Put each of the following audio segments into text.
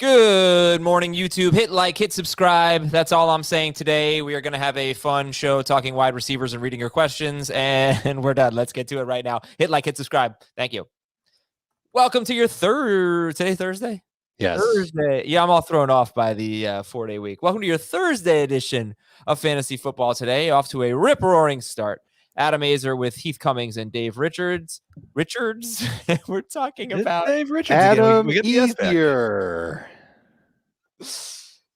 Good morning, YouTube. Hit like, hit subscribe. That's all I'm saying today. We are going to have a fun show talking wide receivers and reading your questions, and we're done. Let's get to it right now. Hit like, hit subscribe. Thank you. Welcome to your today Thursday? Yes. Thursday. Yeah, I'm all thrown off by the 4-day week. Welcome to your Thursday edition of Fantasy Football Today. Off to a rip-roaring start. Adam Azer with Heath Cummings and Dave Richards. We're talking about Dave Richards Adam again. Easier.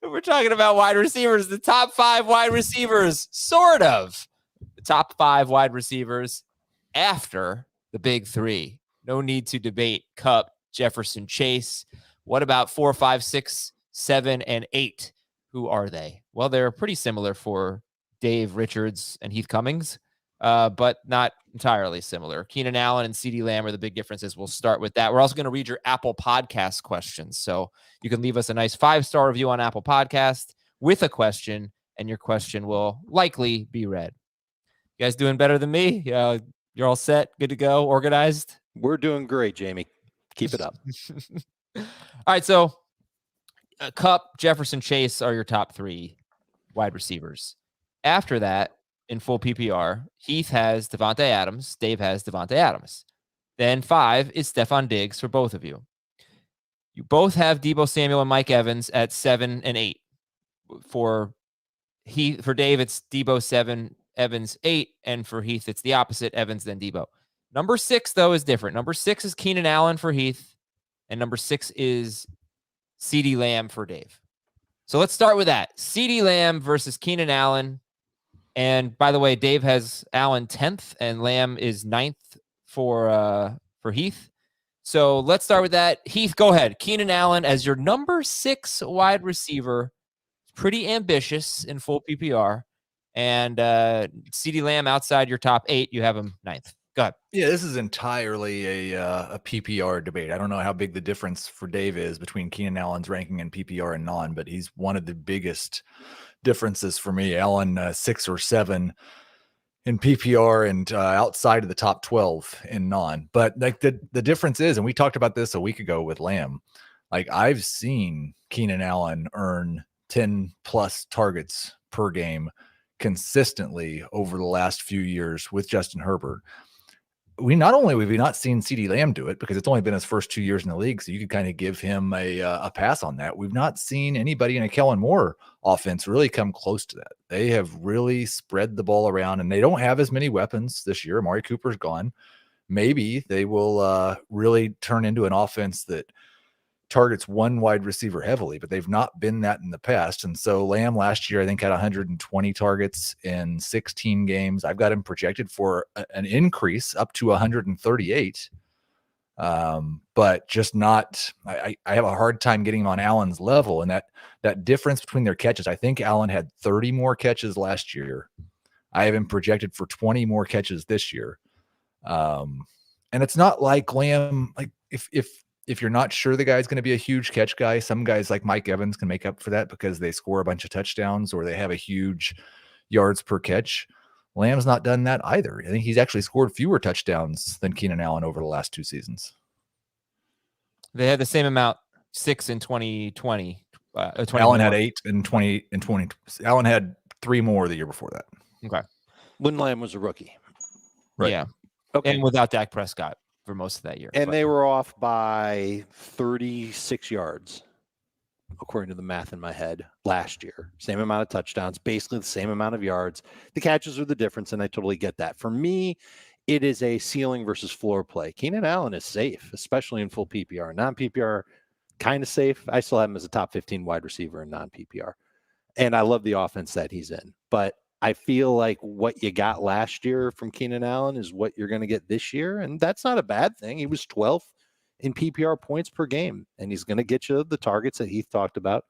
We're talking about wide receivers, the top 5 wide receivers, sort of. The top 5 wide receivers after the big 3. No need to debate Kupp, Jefferson, Chase. What about 4, 5, 6, 7, and 8? Who are they? Well, they're pretty similar for Dave Richards and Heath Cummings, but not entirely similar. Keenan Allen and CeeDee Lamb are the big differences. We'll start with that. We're also going to read your Apple Podcast questions. So you can leave us a nice 5-star review on Apple Podcast with a question, and your question will likely be read. You guys doing better than me? You're all set, good to go, organized? We're doing great, Jamie. Keep it up. All right, so Kupp, Jefferson, Chase are your top 3 wide receivers. After that, in full PPR, Heath has Devontae Adams. Dave has Devontae Adams. Then 5 is Stephon Diggs for both of you. You both have Deebo Samuel and Mike Evans at 7 and 8. For Dave, it's Deebo 7, Evans 8, and for Heath, it's the opposite, Evans then Deebo. Number 6, though, is different. Number 6 is Keenan Allen for Heath, and number 6 is CeeDee Lamb for Dave. So let's start with that. CeeDee Lamb versus Keenan Allen. And by the way, Dave has Allen 10th and Lamb is 9th for Heath. So let's start with that. Heath, go ahead. Keenan Allen as your number 6 wide receiver. Pretty ambitious in full PPR. And CeeDee Lamb outside your top 8. You have him 9th. Go ahead. Yeah, this is entirely a PPR debate. I don't know how big the difference for Dave is between Keenan Allen's ranking in PPR and non, but he's one of the biggest differences for me. Allen 6 or 7 in PPR and outside of the top 12 in non. But like the difference is, and we talked about this a week ago with Lamb, like I've seen Keenan Allen earn 10 plus targets per game consistently over the last few years with Justin Herbert. We've not seen CeeDee Lamb do it because it's only been his first 2 years in the league, so you could kind of give him a pass on that. We've not seen anybody in a Kellen Moore offense really come close to that. They have really spread the ball around, and they don't have as many weapons this year. Amari Cooper's gone. Maybe they will really turn into an offense that targets one wide receiver heavily, but they've not been that in the past. And so Lamb last year, I think, had 120 targets in 16 games. I've got him projected for an increase up to 138. But just not, I have a hard time getting him on Allen's level. And that difference between their catches, I think Allen had 30 more catches last year. I have him projected for 20 more catches this year. And it's not like Lamb, like if you're not sure the guy's going to be a huge catch guy, some guys like Mike Evans can make up for that because they score a bunch of touchdowns or they have a huge yards per catch. Lamb's not done that either. I think he's actually scored fewer touchdowns than Keenan Allen over the last 2 seasons. They had the same amount, 6 in 2020. Allen had 8 in 2020. Allen had 3 more the year before that. Okay. When Lamb was a rookie. Right. Yeah. Okay. And without Dak Prescott for most of that year. And they were off by 36 yards, according to the math in my head, last year. Same amount of touchdowns, basically the same amount of yards. The catches are the difference, and I totally get that. For me, it is a ceiling versus floor play. Keenan Allen is safe, especially in full PPR. Non-PPR, kind of safe. I still have him as a top 15 wide receiver in non-PPR. And I love the offense that he's in. But I feel like what you got last year from Keenan Allen is what you're going to get this year. And that's not a bad thing. He was 12th in PPR points per game, and he's going to get you the targets that Heath talked about.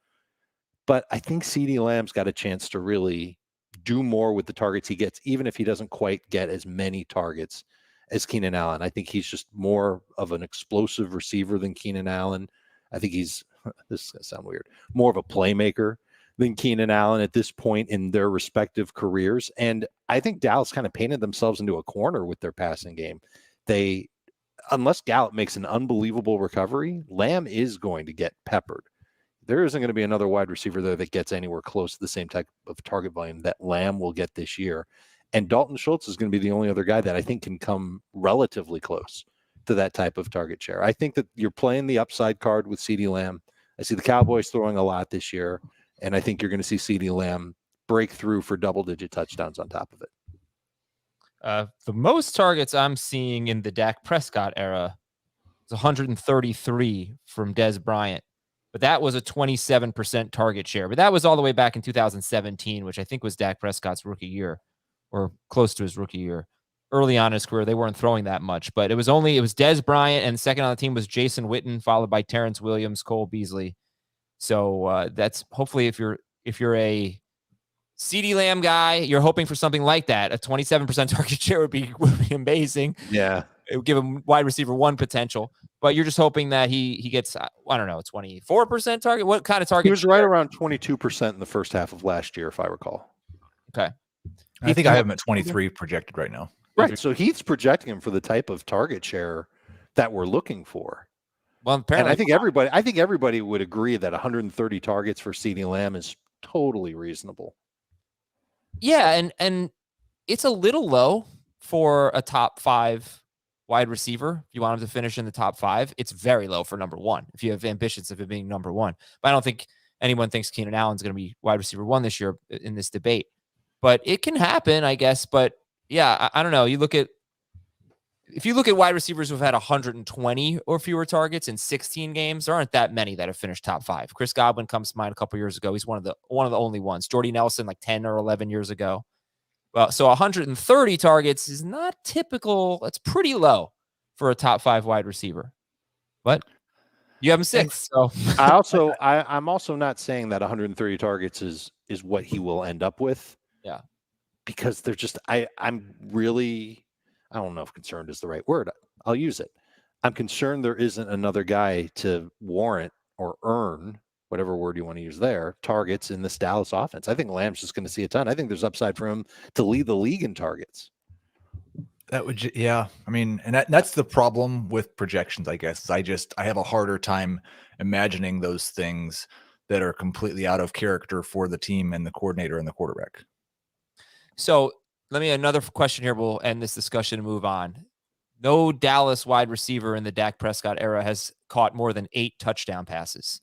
But I think CeeDee Lamb's got a chance to really do more with the targets he gets, even if he doesn't quite get as many targets as Keenan Allen. I think he's just more of an explosive receiver than Keenan Allen. I think he's, this is going to sound weird, more of a playmaker than Keenan Allen at this point in their respective careers. And I think Dallas kind of painted themselves into a corner with their passing game. Unless Gallup makes an unbelievable recovery, Lamb is going to get peppered. there isn't going to be another wide receiver there that gets anywhere close to the same type of target volume that Lamb will get this year. And Dalton Schultz is going to be the only other guy that I think can come relatively close to that type of target share. I think that you're playing the upside card with CeeDee Lamb. I see the Cowboys throwing a lot this year, and I think you're going to see CeeDee Lamb break through for double-digit touchdowns on top of it. The most targets I'm seeing in the Dak Prescott era is 133 from Dez Bryant, but that was a 27% target share. But that was all the way back in 2017, which I think was Dak Prescott's rookie year, or close to his rookie year. Early on in his career, they weren't throwing that much, but it was Dez Bryant, and second on the team was Jason Witten, followed by Terrence Williams, Cole Beasley. So that's hopefully if you're a CeeDee Lamb guy, you're hoping for something like that. A 27% target share would be amazing. Yeah. It would give him wide receiver one potential, but you're just hoping that he gets, I don't know, 24% target. What kind of target? He was right around 22% in the first half of last year, if I recall. Okay. I think I have him at 23 projected right now. Right. So Heath's projecting him for the type of target share that we're looking for. Well, apparently, and I think everybody would agree that 130 targets for CeeDee Lamb is totally reasonable. Yeah, and it's a little low for a top 5 wide receiver. If you want him to finish in the top 5, it's very low for number 1. If you have ambitions of it being number 1, but I don't think anyone thinks Keenan Allen's going to be wide receiver 1 this year in this debate. But it can happen, I guess. But yeah, I don't know. If you look at wide receivers who've had 120 or fewer targets in 16 games, there aren't that many that have finished top 5. Chris Godwin comes to mind a couple years ago. He's one of the only ones. Jordy Nelson, like 10 or 11 years ago. Well, so 130 targets is not typical. That's pretty low for a top 5 wide receiver. But you have him 6. So I'm also not saying that 130 targets is what he will end up with. Yeah. Because they're just I'm really, I don't know if concerned is the right word. I'll use it. I'm concerned there isn't another guy to warrant or earn, whatever word you want to use there, targets in this Dallas offense. I think Lamb's just going to see a ton. I think there's upside for him to lead the league in targets. Yeah. I mean, and that's the problem with projections, I guess. I have a harder time imagining those things that are completely out of character for the team and the coordinator and the quarterback. So another question here. We'll end this discussion and move on. No Dallas wide receiver in the Dak Prescott era has caught more than 8 touchdown passes.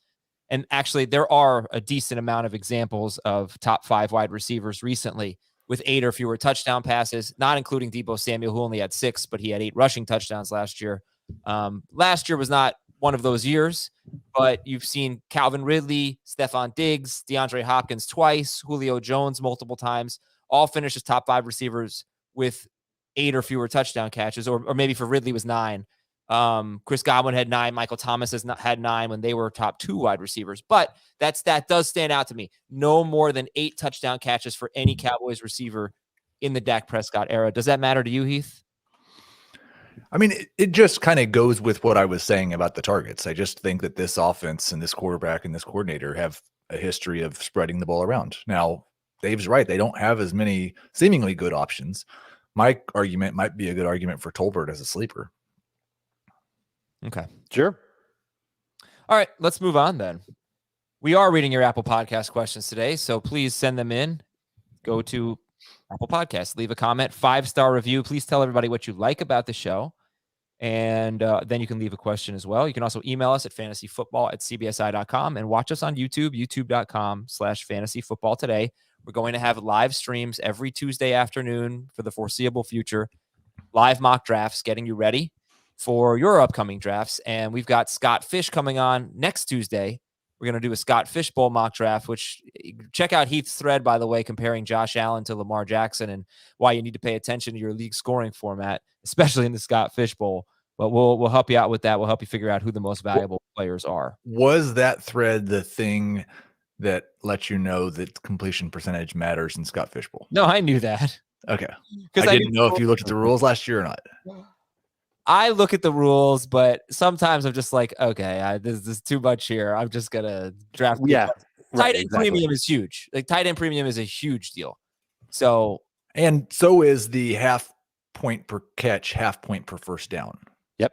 And actually, there are a decent amount of examples of top 5 wide receivers recently with 8 or fewer touchdown passes, not including Deebo Samuel, who only had 6, but he had 8 rushing touchdowns last year. Last year was not one of those years, but you've seen Calvin Ridley, Stephon Diggs, DeAndre Hopkins twice, Julio Jones multiple times, all finished as top 5 receivers with 8 or fewer touchdown catches, or maybe for Ridley was 9. Chris Godwin had 9. Michael Thomas had 9 when they were top 2 wide receivers. But that does stand out to me. No more than 8 touchdown catches for any Cowboys receiver in the Dak Prescott era. Does that matter to you, Heath? I mean, it just kind of goes with what I was saying about the targets. I just think that this offense and this quarterback and this coordinator have a history of spreading the ball around. Now, Dave's right. They don't have as many seemingly good options. My argument might be a good argument for Tolbert as a sleeper. Okay. Sure. All right, let's move on then. We are reading your Apple Podcast questions today, so please send them in. Go to Apple Podcasts, leave a comment, 5-star review. Please tell everybody what you like about the show, and then you can leave a question as well. You can also email us at fantasyfootball@cbsi.com and watch us on YouTube, youtube.com/fantasyfootballtoday. We're going to have live streams every Tuesday afternoon for the foreseeable future, live mock drafts, getting you ready for your upcoming drafts. And we've got Scott Fish coming on next Tuesday. We're going to do a Scott Fish Bowl mock draft, which check out Heath's thread, by the way, comparing Josh Allen to Lamar Jackson and why you need to pay attention to your league scoring format, especially in the Scott Fish Bowl. But we'll help you out with that. We'll help you figure out who the most valuable players are. Was that thread the thing that lets you know that completion percentage matters in Scott Fish Bowl? No, I knew that. Okay. Because I didn't know if you looked at the rules last year or not. I look at the rules, but sometimes I'm just like, okay, this is too much here. I'm just going to draft. Yeah. Tight end premium is huge. Like tight end premium is a huge deal. So is the half point per catch, half point per first down. Yep.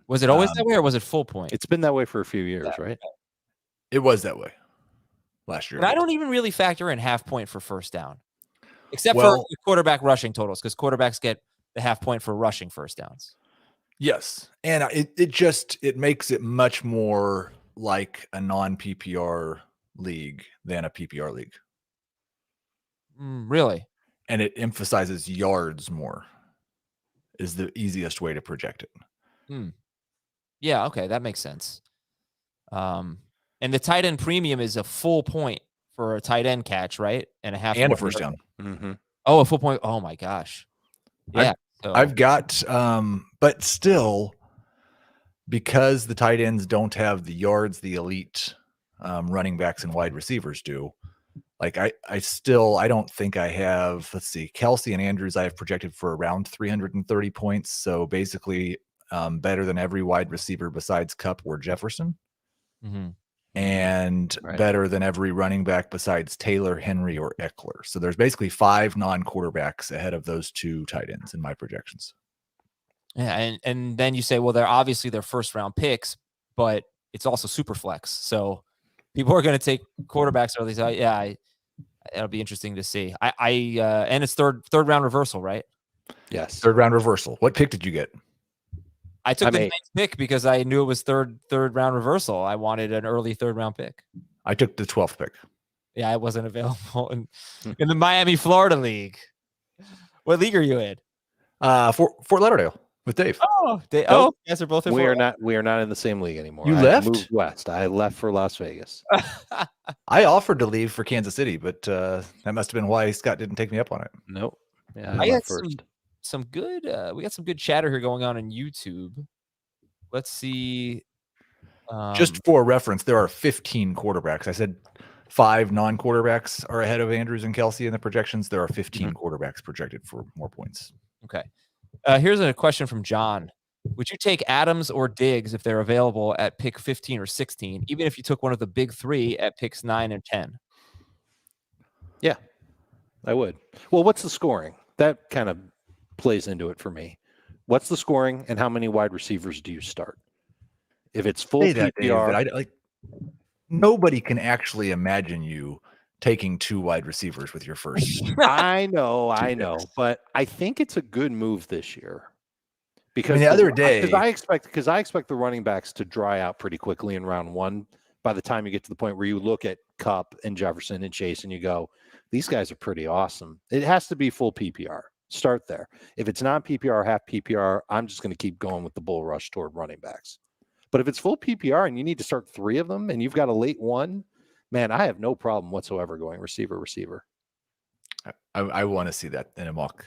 Was it always that way or was it full point? It's been that way for a few years, right? It was that way last year. And I don't even really factor in half point for first down, except for Well- quarterback rushing totals, because quarterbacks get the half point for rushing first downs. Yes, and it makes it much more like a non-PPR league than a PPR league, Really? and it emphasizes yards more. Is the easiest way to project it. Yeah, okay, that makes sense. And the tight end premium is a full point for a tight end catch, right? And a half And a point first for- down. Mm-hmm. Oh, a full point. Oh my gosh. Yeah. I've got, but still, because the tight ends don't have the yards the elite running backs and wide receivers do. Like I don't think I have, let's see, Kelsey and Andrews I have projected for around 330 points. So basically better than every wide receiver besides Kupp or Jefferson. And better than every running back besides Taylor, Henry, or Eckler. So there's basically 5 non-quarterbacks ahead of those 2 tight ends in my projections. Yeah, and then you say, well, they're obviously their first round picks, but it's also super flex. So people are going to take quarterbacks early. So it'll be interesting to see. And it's third round reversal, right? Yes. Third round reversal. What pick did you get? I took the ninth pick because I knew it was third round reversal. I wanted an early third round pick. I took the 12th pick. Yeah, I wasn't available in the Miami, Florida league. What league are you in? Fort Lauderdale with Dave. Oh, you guys are both in Florida. We are not in the same league anymore. You I left? moved west. I left for Las Vegas. I offered to leave for Kansas City, but that must have been why Scott didn't take me up on it. Nope. Yeah, I got first. some good. We got some good chatter here going on YouTube. Let's see. Just for reference, there are 15 quarterbacks. I said 5 non-quarterbacks are ahead of Andrews and Kelsey in the projections. There are 15 quarterbacks projected for more points. Okay. Here's a question from John. Would you take Adams or Diggs if they're available at pick 15 or 16, even if you took one of the big 3 at picks 9 and 10? Yeah, I would. Well, what's the scoring? That kind of plays into it for me. What's the scoring and how many wide receivers do you start? If it's full PPR, nobody can actually imagine you taking 2 wide receivers with your first. I know, but I think it's a good move this year because the other day, because I expect the running backs to dry out pretty quickly in round 1. By the time you get to the point where you look at Kupp and Jefferson and Chase and you go, these guys are pretty awesome. It has to be full PPR. Start there. If it's not PPR, half PPR, I'm just going to keep going with the bull rush toward running backs. But if it's full PPR and you need to start 3 of them and you've got a late one, man, I have no problem whatsoever going receiver. I want to see that in a mock.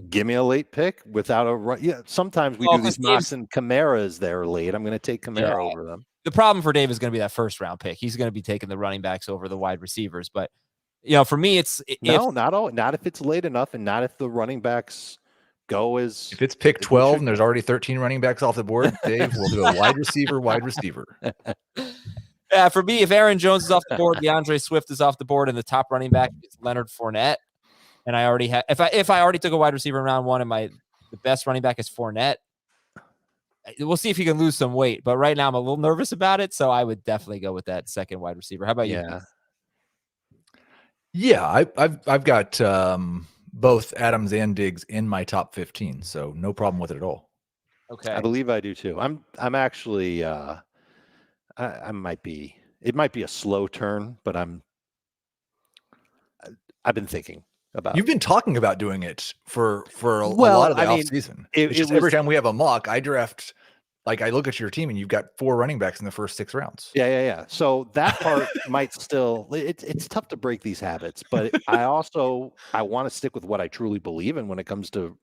Give me a late pick without a run. Yeah, sometimes we do these mocks and Kamara's there late. I'm going to take Kamara over them. The problem for Dave is going to be that first round pick. He's going to be taking the running backs over the wide receivers. But for me, not if it's late enough, and not if the running backs go as. If it's pick 12 and there's already 13 running backs off the board, Dave will do a wide receiver. Yeah, for me, if Aaron Jones is off the board, DeAndre Swift is off the board, and the top running back is Leonard Fournette, and I already have. If I already took a wide receiver in round 1, and the best running back is Fournette, we'll see if he can lose some weight. But right now, I'm a little nervous about it, so I would definitely go with that second wide receiver. How about you? Yeah, I've got both Adams and Diggs in my top 15, so no problem with it at all. Okay, I believe I do too. I'm actually. I might be. It might be a slow turn, but I've been thinking about. You've been talking about doing it for a lot of the off season. Every time we have a mock, I draft. Like I look at your team and you've got 4 running backs in the first 6 rounds. Yeah. So that part might still. It's tough to break these habits, but I want to stick with what I truly believe in when it comes to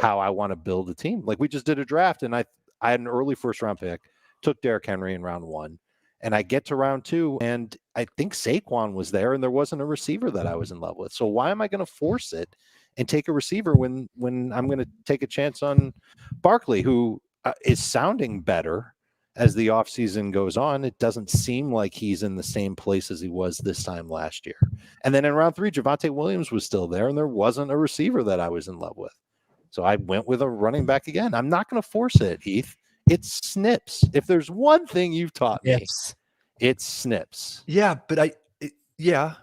how I want to build a team. Like we just did a draft, and I had an early first round pick. Took Derrick Henry in round 1, and I get to round 2, and I think Saquon was there, and there wasn't a receiver that I was in love with. So why am I going to force it and take a receiver when I'm going to take a chance on Barkley, who is sounding better as the offseason goes on? It doesn't seem like he's in the same place as he was this time last year. And then in round 3, Javonte Williams was still there, and there wasn't a receiver that I was in love with. So I went with a running back again. I'm not going to force it, Heath. It's snips. If there's one thing you've taught me, It's snips. Yeah, but yeah.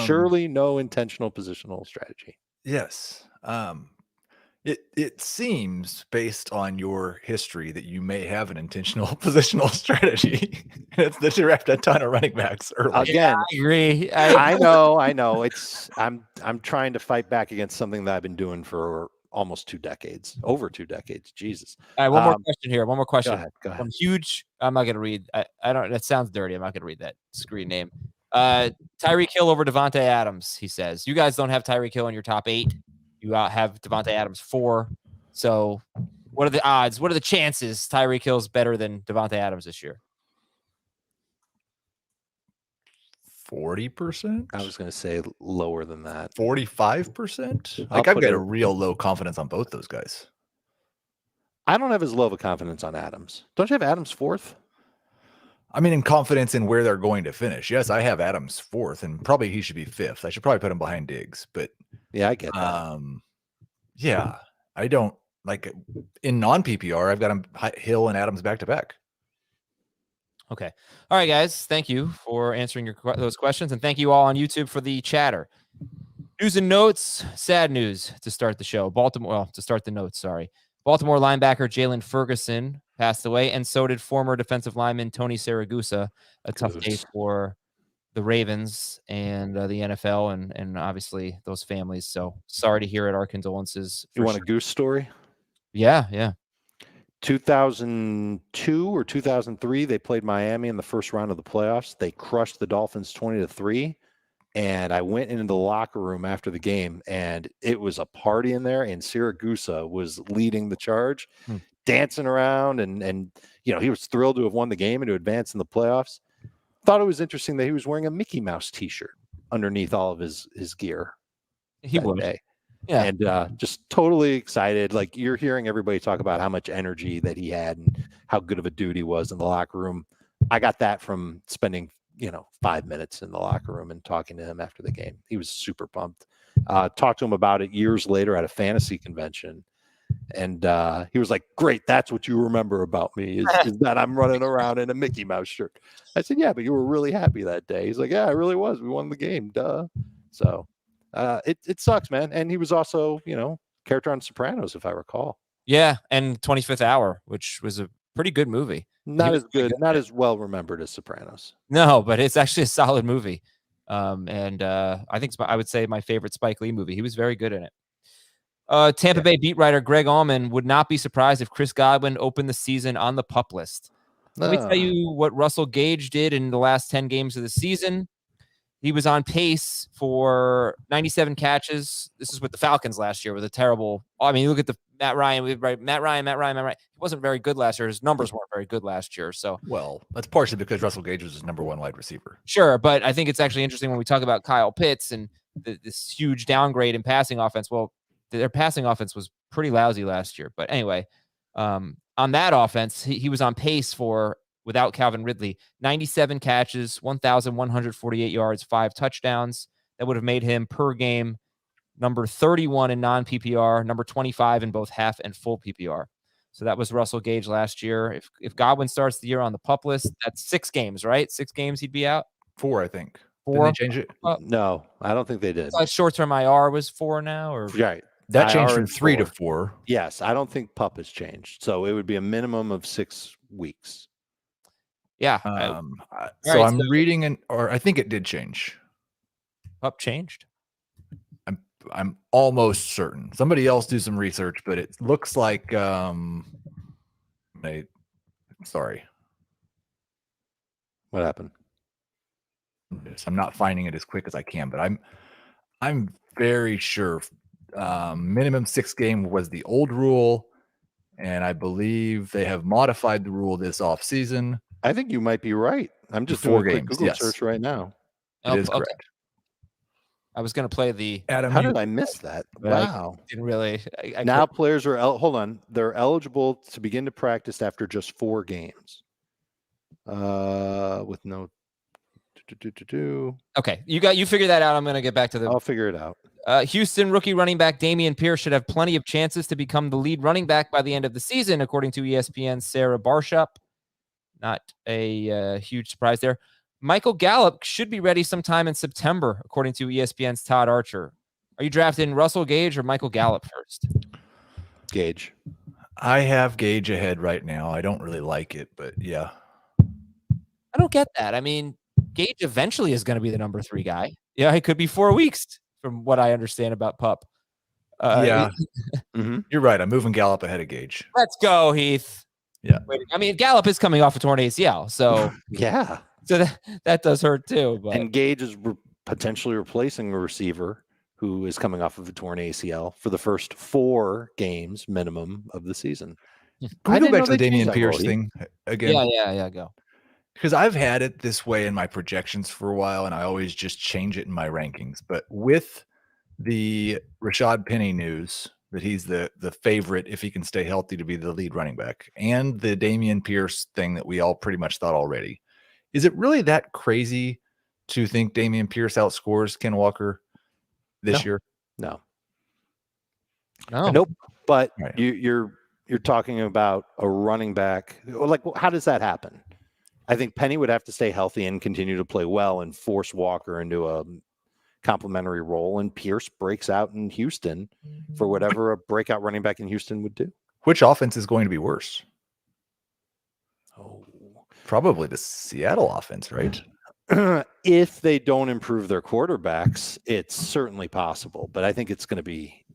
Surely no intentional positional strategy. Yes. It seems based on your history that you may have an intentional positional strategy. It's that you draft a ton of running backs early. Again, I agree. I know. It's I'm trying to fight back against something that I've been doing for almost 2 decades, over 2 decades. Jesus. All right, one more question here. One more question. Go ahead. From huge. I'm not gonna read. I don't. That sounds dirty. I'm not gonna read that screen name. Tyreek Hill over Devontae Adams. He says you guys don't have Tyreek Hill in your top 8. You have Devontae Adams 4. So, what are the odds? What are the chances Tyreek Hill's better than Devontae Adams this year? 40%? I was going to say lower than that. 45%? I'll Like I've put got it- a real low confidence on both those guys. I don't have as low of a confidence on Adams. Don't you have Adams 4th? I mean, in confidence in where they're going to finish. Yes, I have Adams 4th, and probably he should be 5th. I should probably put him behind Diggs, but Yeah, I get that. yeah, I don't like in non PPR. I've got him Hill and Adams back to back. Okay. All right, guys. Thank you for answering those questions, and thank you all on YouTube for the chatter. News and notes. Sad news to start the show. To start the notes. Sorry. Baltimore linebacker Jalen Ferguson passed away, and so did former defensive lineman Tony Siragusa. A tough day for the Ravens and the NFL, and obviously those families. So sorry to hear it. Our condolences. You want a goose story? Yeah. 2002 or 2003, they played Miami in the first round of the playoffs. They crushed the Dolphins 20-3. And I went into the locker room after the game, and it was a party in there. And Siragusa was leading the charge, dancing around, and he was thrilled to have won the game and to advance in the playoffs. Thought it was interesting that he was wearing a Mickey Mouse T-shirt underneath all of his gear. He would. Day. Yeah. And just totally excited. Like, you're hearing everybody talk about how much energy that he had and how good of a dude he was in the locker room. I got that from spending 5 minutes in the locker room and talking to him after the game. He was super pumped. Talked to him about it years later at a fantasy convention. And he was like, great, that's what you remember about me is that I'm running around in a Mickey Mouse shirt. I said, yeah, but you were really happy that day. He's like, yeah, I really was. We won the game. Duh. So it sucks, man. And he was also, character on Sopranos, if I recall. Yeah, and 25th Hour, which was a pretty good movie. Not as good, not as well remembered as Sopranos. No, but it's actually a solid movie. And I think I would say my favorite Spike Lee movie. He was very good in it. Tampa Bay beat writer Greg Allman would not be surprised if Chris Godwin opened the season on the PUP list. Let me tell you what Russell Gage did in the last 10 games of the season. He was on pace for 97 catches. This is with the Falcons last year with a terrible. I mean, you look at the Matt Ryan. He wasn't very good last year. His numbers weren't very good last year. So, well, that's partially because Russell Gage was his number 1 wide receiver. Sure, but I think it's actually interesting when we talk about Kyle Pitts and this huge downgrade in passing offense. Well, their passing offense was pretty lousy last year. But anyway, on that offense, he was on pace for, without Calvin Ridley, 97 catches, 1,148 yards, 5 touchdowns. That would have made him per game number 31 in non-PPR, number 25 in both half and full PPR. So that was Russell Gage last year. If Godwin starts the year on the PUP list, that's 6 games, right? 6 games he'd be out? 4, I think. 4? Did they change it? No, I don't think they did. Short-term IR was 4 now? Or right. That changed from 3 to 4. Yes, I don't think PUP has changed. So it would be a minimum of 6 weeks. Yeah. So I'm reading, or I think it did change. PUP changed? I'm almost certain. Somebody else do some research, but it looks like sorry. What happened? I'm not finding it as quick as I can, but I'm very sure minimum 6 game was the old rule, and I believe they have modified the rule this off season. I think you might be right. I'm just 4 doing a games. quick Google search right now. It is correct. I was going to play the Adam. How did I miss that? Wow. Didn't really. Now players are hold on. They're eligible to begin to practice after just 4 games. With no. Okay, you figure that out. I'm going to get back to I'll figure it out. Houston rookie running back Dameon Pierce should have plenty of chances to become the lead running back by the end of the season, according to ESPN's Sarah Barshop. Not a huge surprise there. Michael Gallup should be ready sometime in September, according to ESPN's Todd Archer. Are you drafting Russell Gage or Michael Gallup first? Gage. I have Gage ahead right now. I don't really like it, but yeah. I don't get that. I mean, Gage eventually is going to be the number 3 guy. Yeah, it could be 4 weeks from what I understand about Pup. Yeah, you're right. I'm moving Gallup ahead of Gage. Let's go, Heath. Yeah. I mean, Gallup is coming off a torn ACL, so yeah. So that does hurt too. But. And Gage is potentially replacing a receiver who is coming off of a torn ACL for the first 4 games minimum of the season. Can we go back to the Dameon Pierce thing again? Yeah, go. Because I've had it this way in my projections for a while, and I always just change it in my rankings. But with the Rashad Penny news that he's the favorite if he can stay healthy to be the lead running back, and the Dameon Pierce thing that we all pretty much thought already, is it really that crazy to think Dameon Pierce outscores Ken Walker this year? No. No. Nope. But right. you're talking about a running back. Like, how does that happen? I think Penny would have to stay healthy and continue to play well and force Walker into a complementary role. And Pierce breaks out in Houston for whatever a breakout running back in Houston would do. Which offense is going to be worse? Oh, probably the Seattle offense, right? If they don't improve their quarterbacks, it's certainly possible, but I think it's going to be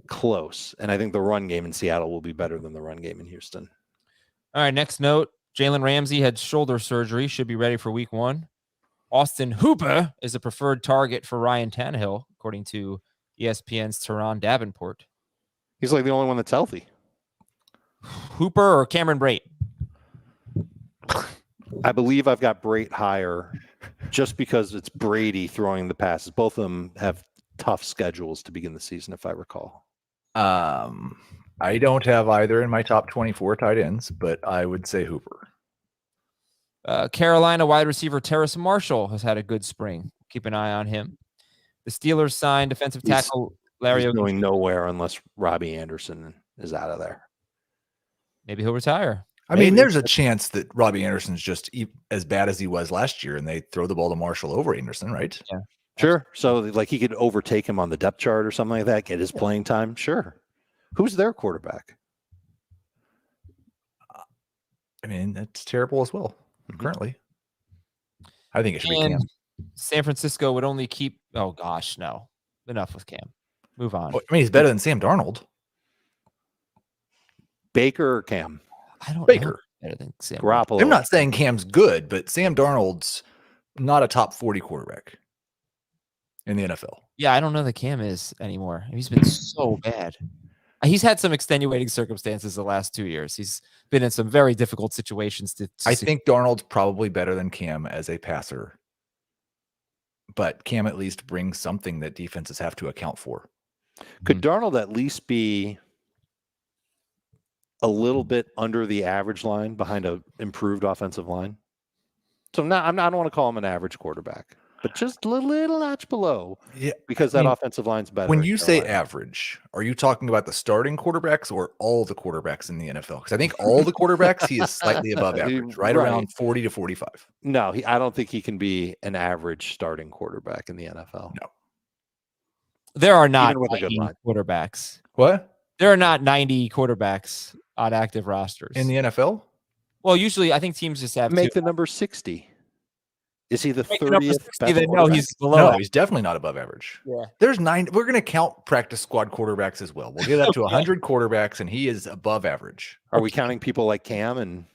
close. And I think the run game in Seattle will be better than the run game in Houston. All right, next note. Jalen Ramsey had shoulder surgery, should be ready for week 1. Austin Hooper is a preferred target for Ryan Tannehill, according to ESPN's Teron Davenport. He's like the only one that's healthy. Hooper or Cameron Brate? I believe I've got Brate higher just because it's Brady throwing the passes. Both of them have tough schedules to begin the season, if I recall. I don't have either in my top 24 tight ends, but I would say Hooper. Carolina wide receiver Terrace Marshall has had a good spring. Keep an eye on him. The Steelers signed defensive tackle Larry. He's going nowhere unless Robbie Anderson is out of there. Maybe he'll retire. I mean, there's a chance that Robbie Anderson's just as bad as he was last year, and they throw the ball to Marshall over Anderson, right? Yeah, sure. So, like, he could overtake him on the depth chart or something like that, get his playing time. Sure. Who's their quarterback? I mean, that's terrible as well. Currently, I think it should be Cam. San Francisco would only keep. Oh gosh, no. Enough with Cam. Move on. I mean, he's better than Sam Darnold. Baker or Cam? I don't Baker. know. Better than Sam. Garoppolo. I'm not saying Cam's good, but Sam Darnold's not a top 40 quarterback in the NFL. Yeah, I don't know that Cam is anymore. He's been so bad. He's had some extenuating circumstances the last 2 years. He's been in some very difficult situations. I think Darnold's probably better than Cam as a passer, but Cam at least brings something that defenses have to account for. Could Darnold at least be a little bit under the average line behind an improved offensive line? So I don't want to call him an average quarterback, but just a little notch below. Yeah, because that offensive line's better. When you say average, are you talking about the starting quarterbacks or all the quarterbacks in the NFL? Because I think all the quarterbacks, he is slightly above average, right around 40 to 45. No, I don't think he can be an average starting quarterback in the NFL. No. There are not with a good line. Quarterbacks. What? There are not 90 quarterbacks on active rosters. In the NFL? Well, usually I think teams just have Make the number 60. Is he the 30th? No, he's below. No, he's definitely not above average. Yeah. There's 9. We're going to count practice squad quarterbacks as well. We'll get up to 100 quarterbacks, and he is above average. Are we counting people like Cam and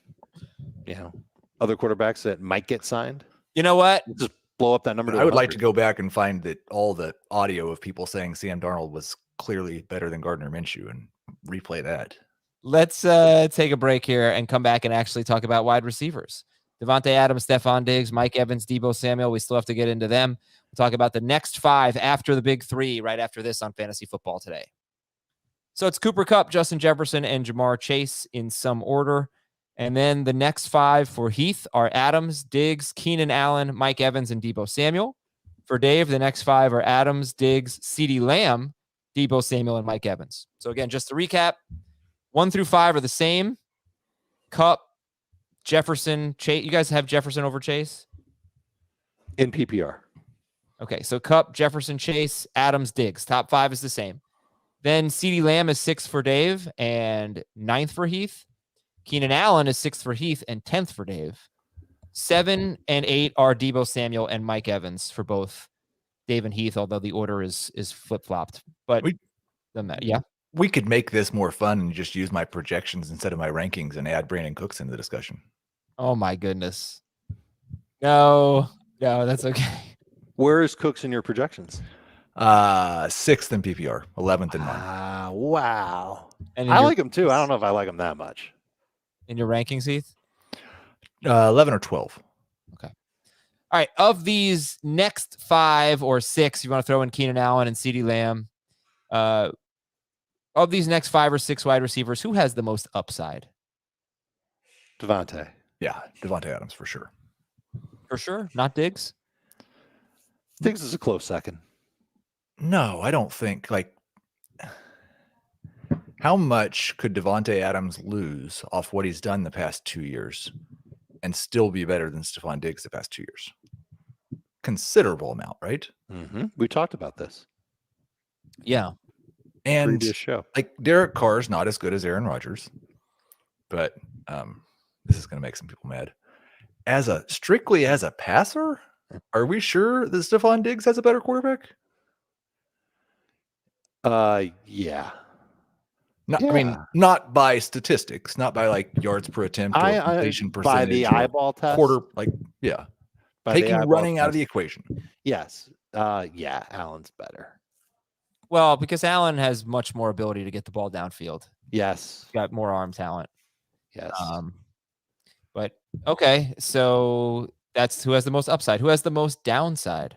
other quarterbacks that might get signed? You know what? Just blow up that number. I would like to go back and find that all the audio of people saying Sam Darnold was clearly better than Gardner Minshew and replay that. Let's take a break here and come back and actually talk about wide receivers. Devontae Adams, Stephon Diggs, Mike Evans, Deebo Samuel. We still have to get into them. We'll talk about the next 5 after the big 3 right after this on Fantasy Football Today. So it's Cooper Kupp, Justin Jefferson, and Jamar Chase in some order. And then the next 5 for Heath are Adams, Diggs, Keenan Allen, Mike Evans, and Deebo Samuel. For Dave, the next 5 are Adams, Diggs, CeeDee Lamb, Deebo Samuel, and Mike Evans. So again, just to recap, 1 through 5 are the same. Kupp, Jefferson, Chase. You guys have Jefferson over Chase? In PPR. Okay, so Kupp, Jefferson, Chase, Adams, Diggs. Top 5 is the same. Then CeeDee Lamb is 6th for Dave and 9th for Heath. Keenan Allen is 6th for Heath and 10th for Dave. 7 and 8 are Deebo Samuel and Mike Evans for both Dave and Heath, although the order is flip-flopped. But yeah. We could make this more fun and just use my projections instead of my rankings and add Brandon Cooks in the discussion. Oh my goodness. No, that's okay. Where is Cooks in your projections? 6th in PPR, 11th in mine. Wow. And I like him too. I don't know if I like him that much. In your rankings, Heath? 11 or 12. Okay. All right. Of these next 5 or 6, you want to throw in Keenan Allen and CeeDee Lamb. Of these next 5 or 6 wide receivers, who has the most upside? Devontae. Yeah, Devontae Adams for sure. For sure. Not Diggs? Diggs is a close second. No, I don't think. How much could Devontae Adams lose off what he's done the past 2 years and still be better than Stephon Diggs the past 2 years? Considerable amount, right? Mm-hmm. We talked about this. Yeah. And previous show. Derek Carr's not as good as Aaron Rodgers, but this is going to make some people mad. Strictly as a passer, are we sure that Stephon Diggs has a better quarterback? Yeah. I mean, not by statistics, not by yards per attempt or completion percentage. By the eyeball test? Taking running out of the equation. Yes. Yeah, Allen's better. Well, because Allen has much more ability to get the ball downfield. Yes. Got more arm talent. Yes. But okay, so that's who has the most upside. Who has the most downside?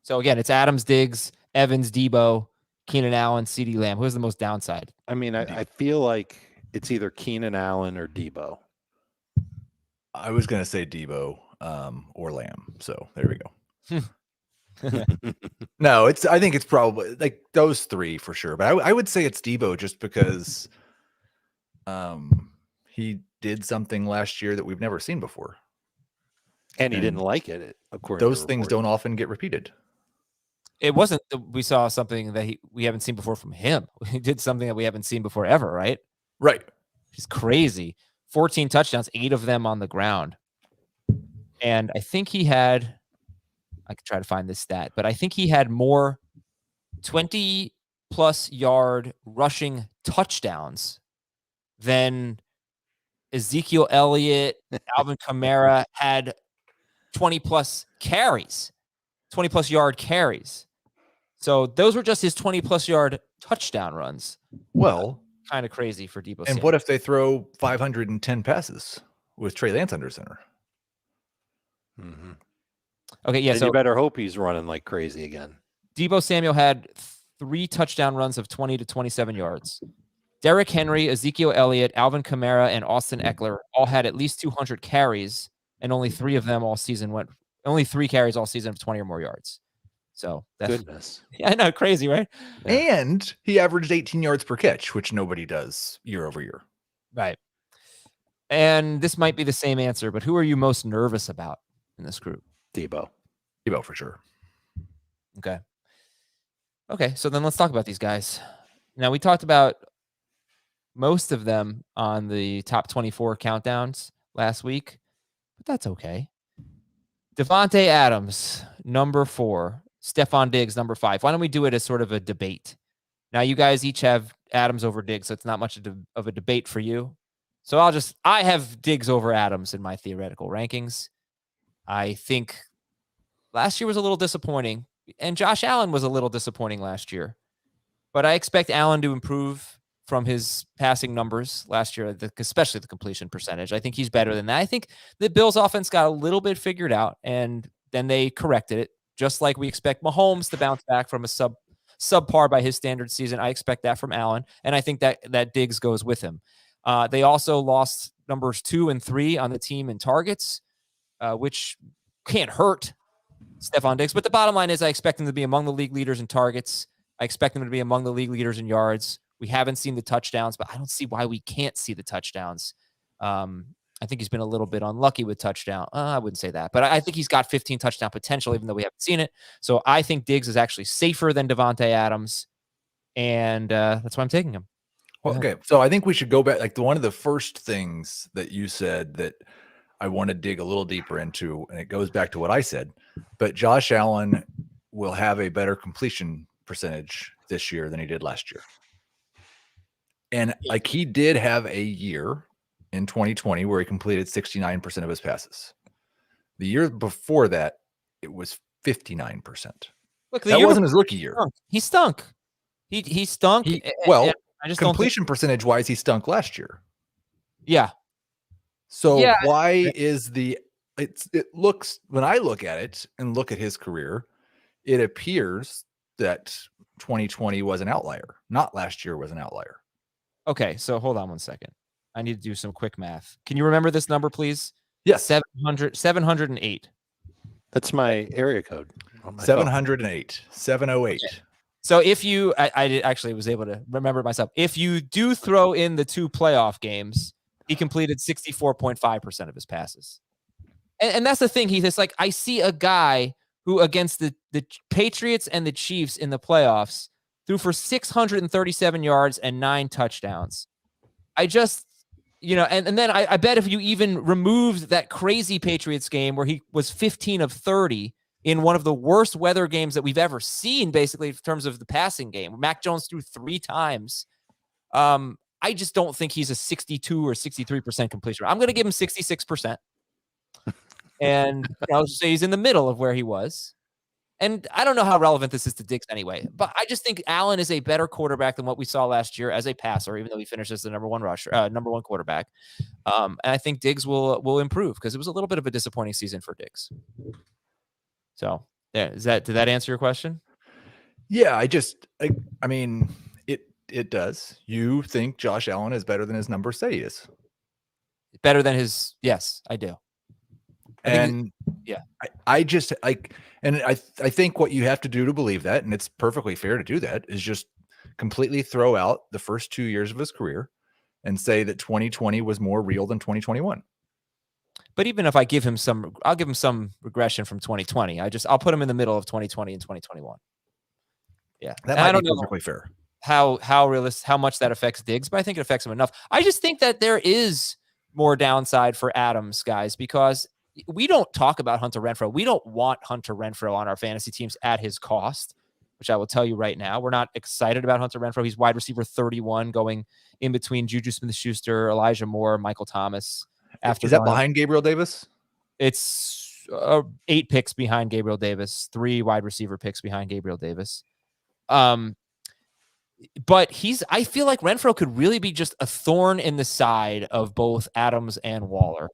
So again, it's Adams, Diggs, Evans, Deebo, Keenan Allen, CeeDee Lamb. Who has the most downside? I mean, I feel like it's either Keenan Allen or Deebo. I was going to say Deebo or Lamb. So there we go. No, I think it's probably those 3 for sure. But I would say it's Deebo just because he did something last year that we've never seen before. And he didn't like it. Of course, those things don't often get repeated. It wasn't that we saw something that we haven't seen before from him. He did something that we haven't seen before ever, right? Right. He's crazy. 14 touchdowns, 8 of them on the ground. And I think I could try to find this stat, but I think he had more 20-plus yard rushing touchdowns than Ezekiel Elliott, Alvin Kamara had 20-plus carries, 20-plus yard carries. So those were just his 20-plus yard touchdown runs. Well, kind of crazy for Deebo. And what if they throw 510 passes with Trey Lance under center? Mm-hmm. Okay, yeah. And so you better hope he's running like crazy again. Deebo Samuel had 3 touchdown runs of 20 to 27 yards. Derrick Henry, Ezekiel Elliott, Alvin Kamara, and Austin Eckler all had at least 200 carries, and only 3 of them all season only 3 carries all season of 20 or more yards. So that's goodness. Yeah, I know, crazy, right? Yeah. And he averaged 18 yards per catch, which nobody does year over year. Right. And this might be the same answer, but who are you most nervous about in this group? Deebo for sure. Okay, so then let's talk about these guys. Now, we talked about most of them on the top 24 countdowns last week, but that's okay. Devontae Adams, number 4. Stephon Diggs, number 5. Why don't we do it as sort of a debate? Now, you guys each have Adams over Diggs, so it's not much of a debate for you. So I have Diggs over Adams in my theoretical rankings. I think last year was a little disappointing, and Josh Allen was a little disappointing last year. But I expect Allen to improve from his passing numbers last year, especially the completion percentage. I think he's better than that. I think the Bills' offense got a little bit figured out, and then they corrected it, just like we expect Mahomes to bounce back from a subpar by his standard season. I expect that from Allen, and I think that Diggs goes with him. They also lost numbers 2 and 3 on the team in targets, which can't hurt Stephon Diggs. But the bottom line is I expect him to be among the league leaders in targets. I expect him to be among the league leaders in yards, We haven't seen the touchdowns, but I don't see why we can't see the touchdowns. I think he's been a little bit unlucky with touchdown. I wouldn't say that, but I think he's got 15 touchdown potential, even though we haven't seen it. So I think Diggs is actually safer than Davante Adams, and that's why I'm taking him. Well, okay, so I think we should go back. Like one of the first things that you said that I want to dig a little deeper into, and it goes back to what I said, but Josh Allen will have a better completion percentage this year than he did last year. And like he did have a year in 2020 where he completed 69% of his passes. The year before that, it was 59%. Look, that wasn't his rookie year. He stunk. He stunk. Well, I just completion percentage wise, he stunk last year. Yeah. So why is it looks, when I look at it and look at his career, it appears that 2020 was an outlier, not last year was an outlier. Okay, so hold on one second. I need to do some quick math. Can you remember this number, please? Yes. 708. That's my area code. 708. 708. Okay. So if you, I actually was able to remember it myself. If you do throw in the 2 playoff games, he completed 64.5% of his passes. And that's the thing, Heath. It's like I see a guy who against the Patriots and the Chiefs in the playoffs threw for 637 yards and 9 touchdowns. I just, and then I bet if you even removed that crazy Patriots game where he was 15 of 30 in one of the worst weather games that we've ever seen, basically, in terms of the passing game, Mac Jones threw 3 times. I just don't think he's a 62 or 63% completion rate. I'm going to give him 66%. And I'll say he's in the middle of where he was. And I don't know how relevant this is to Diggs anyway, but I just think Allen is a better quarterback than what we saw last year as a passer, even though he finished as the number one quarterback. And I think Diggs will improve because it was a little bit of a disappointing season for Diggs. So there, did that answer your question? Yeah, I mean, it does. You think Josh Allen is better than his numbers say he is? Better than his, yes, I do. I think what you have to do to believe that, and it's perfectly fair to do that, is just completely throw out the first 2 years of his career and say that 2020 was more real than 2021. But even if I give him I'll give him some regression from 2020. I'll put him in the middle of 2020 and 2021. Yeah, that might be perfectly fair. How much that affects Diggs, but I think it affects him enough. I just think that there is more downside for Adams, guys, because we don't talk about Hunter Renfrow. We don't want Hunter Renfrow on our fantasy teams at his cost, which I will tell you right now. We're not excited about Hunter Renfrow. He's wide receiver 31, going in between Juju Smith-Schuster, Elijah Moore, Michael Thomas. Is that behind Gabriel Davis? It's 8 picks behind Gabriel Davis, 3 wide receiver picks behind Gabriel Davis. But I feel like Renfrow could really be just a thorn in the side of both Adams and Waller.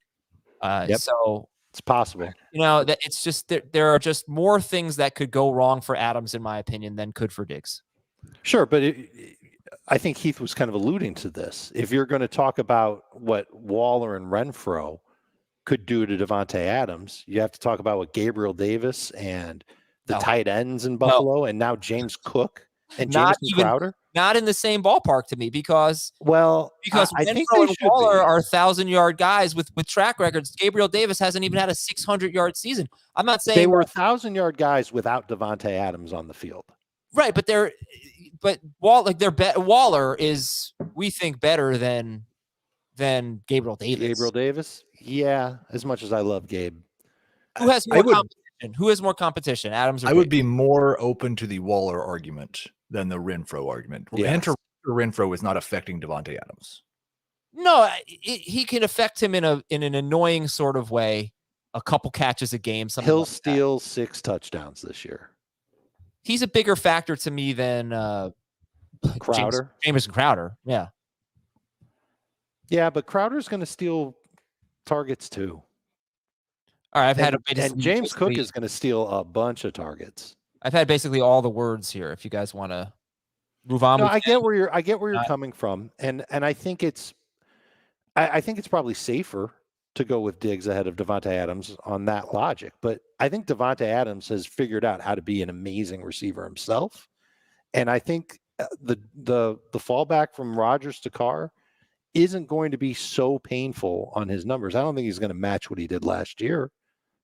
So it's possible. That it's just there are just more things that could go wrong for Adams, in my opinion, than could for Diggs. Sure, but I think Heath was kind of alluding to this. If you're going to talk about what Waller and Renfrow could do to Davante Adams, you have to talk about what Gabriel Davis and the tight ends in Buffalo, and now James Cook and Jamison Crowder. Not in the same ballpark to me because I think Renfrow and should Waller be. are 1,000-yard guys with track records. Gabriel Davis hasn't even had a 600-yard season. I'm not saying they were 1,000-yard guys without Davante Adams on the field. Right, but Waller is, we think, better than Gabriel Davis. Gabriel Davis? Yeah, as much as I love Gabe. Who has more competition? Who has more competition? Adams or I would be more open to the Waller argument than the Renfrow argument. Yes. Renfrow is not affecting Davante Adams. No, he can affect him in an annoying sort of way. A couple catches a game. He'll steal 6 touchdowns this year. He's a bigger factor to me than Crowder. Jamison Crowder. Yeah. Yeah, but Crowder's going to steal targets too. All right, and James Cook is going to steal a bunch of targets. I've had basically all the words here. If you guys want to move on, I get where you're coming from, and I think it's probably safer to go with Diggs ahead of Davante Adams on that logic. But I think Davante Adams has figured out how to be an amazing receiver himself, and I think the fallback from Rodgers to Carr isn't going to be so painful on his numbers. I don't think he's going to match what he did last year,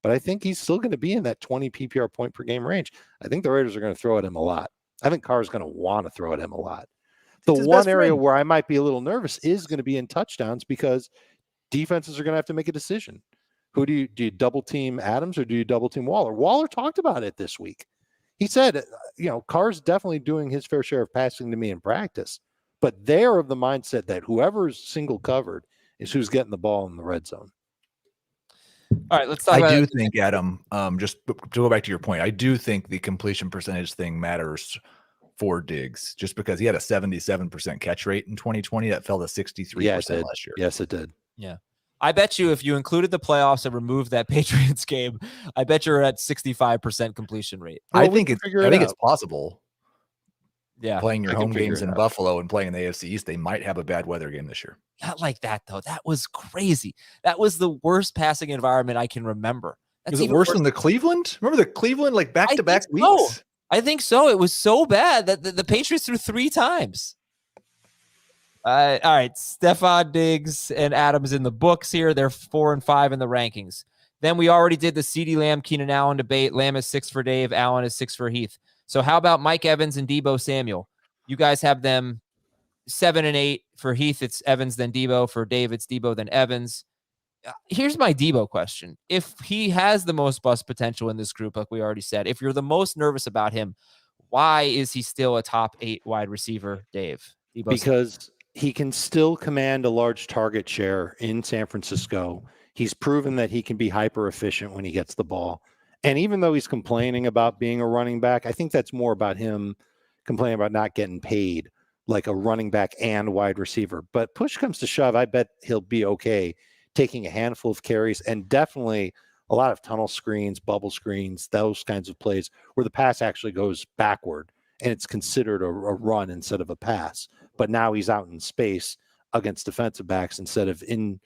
but I think he's still going to be in that 20 PPR point per game range. I think the Raiders are going to throw at him a lot. I think Carr's going to want to throw at him a lot. The one area where I might be a little nervous is going to be in touchdowns because defenses are going to have to make a decision. Who do you double team Adams or do you double team Waller? Waller talked about it this week. He said, Carr's definitely doing his fair share of passing to me in practice. But they're of the mindset that whoever's single covered is who's getting the ball in the red zone. All right, let's talk I do think, Adam, just to go back to your point, I do think the completion percentage thing matters for Diggs, just because he had a 77% catch rate in 2020 that fell to 63% last year. Yes, it did. Yeah. I bet you if you included the playoffs and removed that Patriots game, I bet you're at 65% completion rate. Well, I think it's possible. Yeah. Playing your home games in Buffalo and playing in the AFC East, they might have a bad weather game this year. Not like that, though. That was crazy. That was the worst passing environment I can remember. Is it worse than the Cleveland? Remember the Cleveland, like back-to-back weeks? So. I think so. It was so bad that the Patriots threw 3 times. All right. Stephon Diggs and Adams in the books here. They're 4 and 5 in the rankings. Then we already did the CeeDee Lamb, Keenan Allen debate. Lamb is 6 for Dave. Allen is 6 for Heath. So how about Mike Evans and Deebo Samuel? You guys have them 7 and 8. For Heath, it's Evans, then Deebo. For Dave, it's Deebo, then Evans. Here's my Deebo question. If he has the most bust potential in this group, like we already said, if you're the most nervous about him, why is he still a top 8 wide receiver, Dave? Deebo because he can still command a large target share in San Francisco. He's proven that he can be hyper efficient when he gets the ball. And even though he's complaining about being a running back, I think that's more about him complaining about not getting paid like a running back and wide receiver. But push comes to shove, I bet he'll be okay taking a handful of carries and definitely a lot of tunnel screens, bubble screens, those kinds of plays where the pass actually goes backward and it's considered a run instead of a pass. But now he's out in space against defensive backs instead of in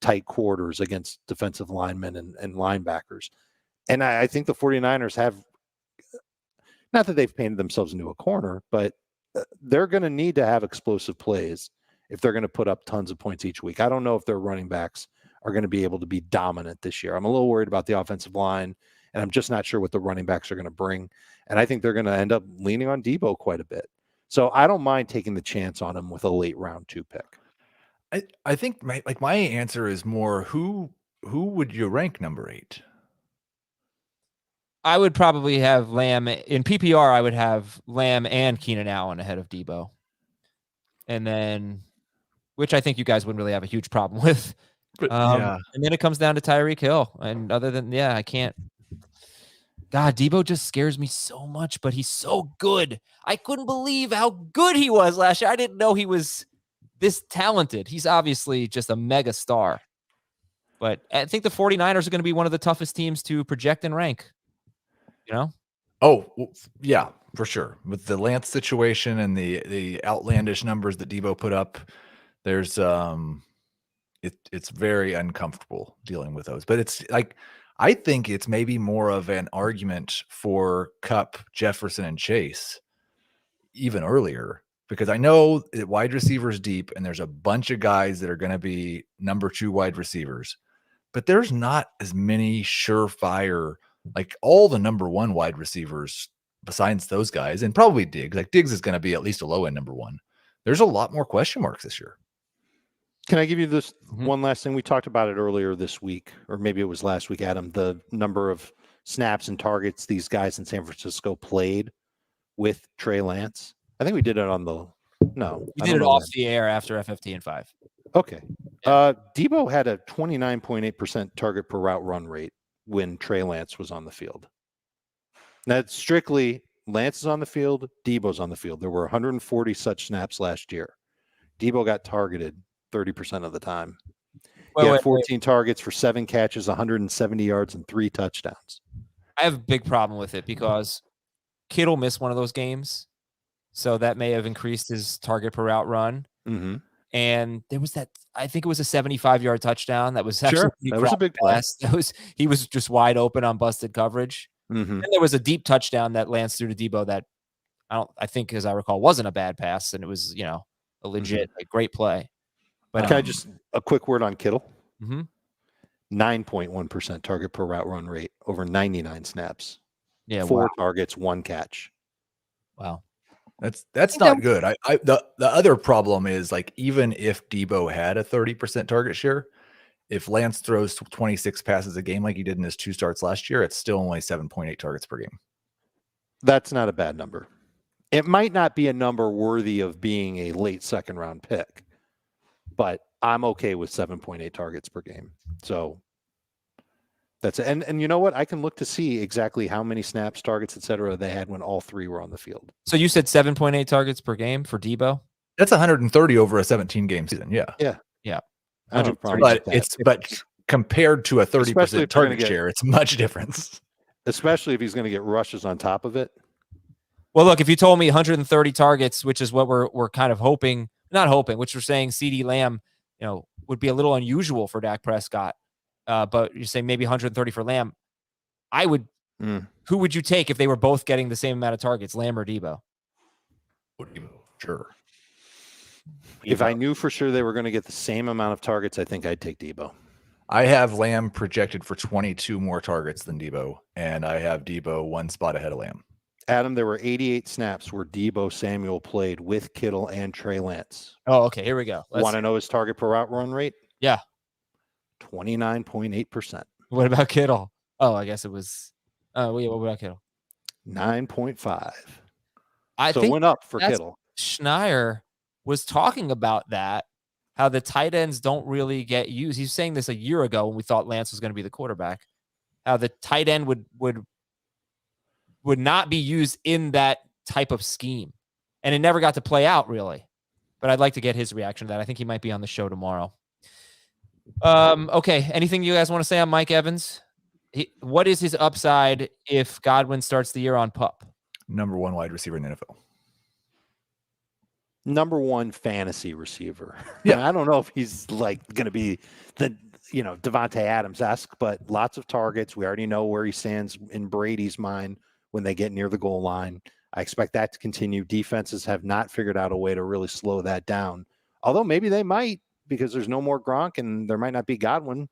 tight quarters against defensive linemen and linebackers. And I think the 49ers have, not that they've painted themselves into a corner, but they're going to need to have explosive plays if they're going to put up tons of points each week. I don't know if their running backs are going to be able to be dominant this year. I'm a little worried about the offensive line, and I'm just not sure what the running backs are going to bring. And I think they're going to end up leaning on Deebo quite a bit. So I don't mind taking the chance on him with a late round 2 pick. I think my answer is more who would you rank number 8? I would probably have Lamb in PPR. I would have Lamb and Keenan Allen ahead of Deebo. And then, which I think you guys wouldn't really have a huge problem with. And then it comes down to Tyreek Hill. And other than, I can't. God, Deebo just scares me so much, but he's so good. I couldn't believe how good he was last year. I didn't know he was this talented. He's obviously just a mega star. But I think the 49ers are going to be one of the toughest teams to project and rank. Oh, yeah, for sure. With the Lance situation and the outlandish numbers that Deebo put up, there's it's very uncomfortable dealing with those. But it's like, I think it's maybe more of an argument for Kupp, Jefferson, and Chase even earlier, because I know that wide receivers deep and there's a bunch of guys that are going to be number 2 wide receivers, but there's not as many surefire, like all the number 1 wide receivers besides those guys, and probably Diggs. Like Diggs is going to be at least a low end number 1. There's a lot more question marks this year. Can I give you this one last thing? We talked about it earlier this week, or maybe it was last week, Adam, the number of snaps and targets these guys in San Francisco played with Trey Lance. I think we did it on the, no. We did it off the air after FFT and 5. Okay. Deebo had a 29.8% target per route run rate when Trey Lance was on the field. Now, it's strictly Lance is on the field, Deebo's on the field. There were 140 such snaps last year. Deebo got targeted 30% of the time. He had 14 targets for 7 catches, 170 yards, and 3 touchdowns. I have a big problem with it because Kittle missed one of those games, so that may have increased his target per route run. Mm-hmm. And there was that, I think it was a 75-yard touchdown. That was actually that was a big play. He was just wide open on busted coverage. Mm-hmm. And there was a deep touchdown that Lance threw to Deebo that I think, as I recall, wasn't a bad pass, and it was, a legit, a great play. But Can I just a quick word on Kittle? mm-hmm. 9.1% target per route run rate over 99 snaps. Yeah, 4 targets, 1 catch. Wow. That's not good. The other problem is, like, even if Deebo had a 30% target share, if Lance throws 26 passes a game like he did in his 2 starts last year, it's still only 7.8 targets per game. That's not a bad number. It might not be a number worthy of being a late second round pick, but I'm okay with 7.8 targets per game. So that's it. And you know what? I can look to see exactly how many snaps, targets, etc. they had when all 3 were on the field. So you said 7.8 targets per game for Deebo? That's 130 over a 17 game season. Yeah. Yeah. I don't have a problem with that. But compared to a 30% target get, share, it's much difference. Especially if he's going to get rushes on top of it. Well, look, if you told me 130 targets, which is what we're kind of hoping, which we're saying CeeDee Lamb, would be a little unusual for Dak Prescott. But you're saying maybe 130 for Lamb. I would. Who would you take if they were both getting the same amount of targets, Lamb or Deebo? Sure. If I knew for sure they were going to get the same amount of targets, I think I'd take Deebo. I have Lamb projected for 22 more targets than Deebo, and I have Deebo 1 spot ahead of Lamb. Adam, there were 88 snaps where Deebo Samuel played with Kittle and Trey Lance. Oh, okay. Here we go. Want to know his target per route run rate? Yeah. 29.8%. What about Kittle? Oh, I guess it was. What about Kittle? 9.5. So it went up for Kittle. Schneier was talking about that, how the tight ends don't really get used. He's saying this a year ago when we thought Lance was going to be the quarterback. How the tight end would not be used in that type of scheme. And it never got to play out, really. But I'd like to get his reaction to that. I think he might be on the show tomorrow. Okay. Anything you guys want to say on Mike Evans? What is his upside if Godwin starts the year on PUP? Number 1 wide receiver in the NFL. Number 1 fantasy receiver. Yeah. I don't know if he's like going to be the Devontae Adams-esque, but lots of targets. We already know where he stands in Brady's mind when they get near the goal line. I expect that to continue. Defenses have not figured out a way to really slow that down. Although maybe they might, because there's no more Gronk and there might not be Godwin.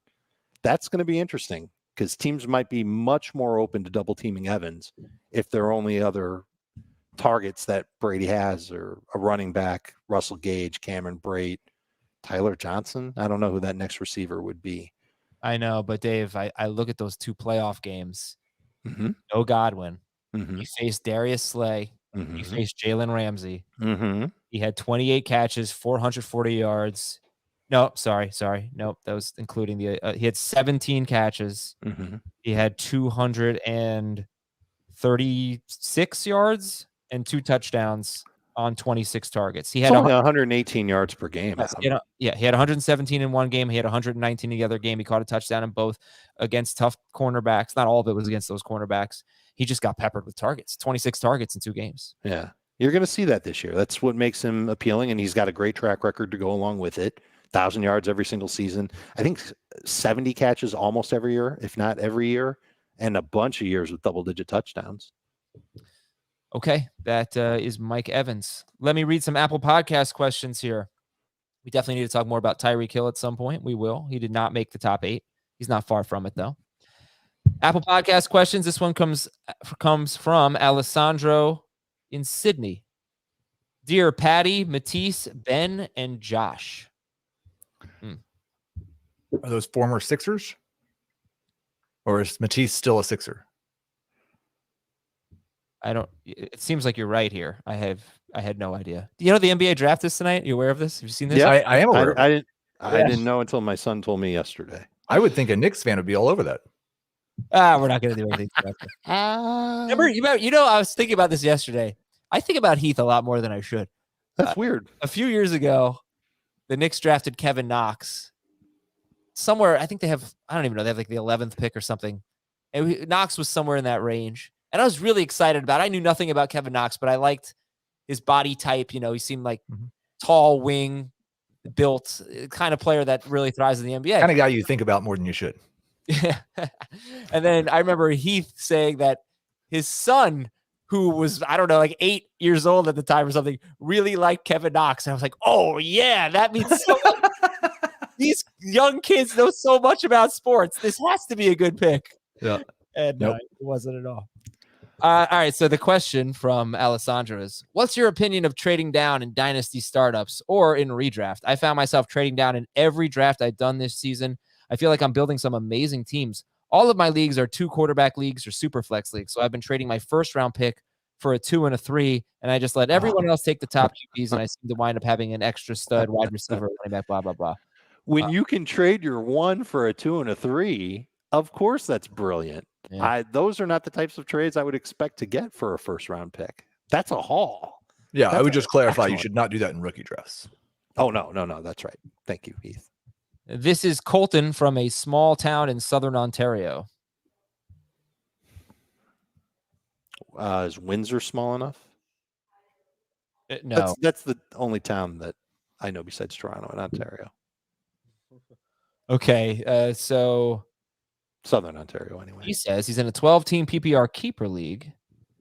That's going to be interesting because teams might be much more open to double teaming Evans if there are only other targets that Brady has, or a running back, Russell Gage, Cameron Brate, Tyler Johnson. I don't know who that next receiver would be. I know, but Dave, I look at those 2 playoff games. Mm-hmm. No Godwin. Mm-hmm. He faced Darius Slay. Mm-hmm. He faced Jalen Ramsey. Mm-hmm. He had 28 catches, 440 yards. No, sorry. Nope, that was including the. He had 17 catches. Mm-hmm. He had 236 yards and 2 touchdowns on 26 targets. He had 118 yards per game. He had 117 in one game. He had 119 in the other game. He caught a touchdown in both against tough cornerbacks. Not all of it was against those cornerbacks. He just got peppered with targets. 26 targets in 2 games. Yeah. You're going to see that this year. That's what makes him appealing, and he's got a great track record to go along with it. 1,000 yards every single season. I think 70 catches almost every year, if not every year, and a bunch of years with double-digit touchdowns. Okay, that is Mike Evans. Let me read some Apple Podcast questions here. We definitely need to talk more about Tyreek Hill at some point. We will. He did not make the top 8. He's not far from it, though. Apple Podcast questions. This one comes from Alessandro in Sydney. Dear Patty, Matisse, Ben, and Josh. Are those former Sixers? Or is Matisse still a Sixer? It seems like you're right here. I had no idea. Do you know the NBA draft is tonight? You aware of this? Have you seen this? Yeah, I am aware. I didn't know until my son told me yesterday. I would think a Knicks fan would be all over that. We're not going to do anything. Remember, I was thinking about this yesterday. I think about Heath a lot more than I should. That's weird. A few years ago, the Knicks drafted Kevin Knox. Somewhere, I think they have like the 11th pick or something. And Knox was somewhere in that range. And I was really excited about it. I knew nothing about Kevin Knox, but I liked his body type. He seemed like tall wing, built, kind of player that really thrives in the NBA. Kind of guy you think about more than you should. Yeah. And then I remember Heath saying that his son who was, I don't know, like 8 years old at the time or something, really liked Kevin Knox. And I was like, oh, yeah, that means so much. These young kids know so much about sports. This has to be a good pick. Yeah. And Nope. it wasn't at all. All right. So the question from Alessandra is, what's your opinion of trading down in dynasty startups or in redraft? I found myself trading down in every draft I've done this season. I feel like I'm building some amazing teams. All of my leagues are 2 quarterback leagues or super flex leagues. So I've been trading my first round pick for a 2 and a 3, and I just let everyone else take the top QBs, and I seem to wind up having an extra stud wide receiver, running back, blah, blah, blah. When you can trade your 1 for a 2 and a 3, of course that's brilliant. Yeah. Those are not the types of trades I would expect to get for a first round pick. That's a haul. Yeah, That's I would just clarify, you excellent. should not do that in rookie drafts. Oh, no. That's right. Thank you, Heath. This is Colton from a small town in southern Ontario. Is Windsor small enough? No. That's the only town that I know besides Toronto and Ontario. Okay. So Southern Ontario, anyway. he says he's in a 12-team PPR keeper league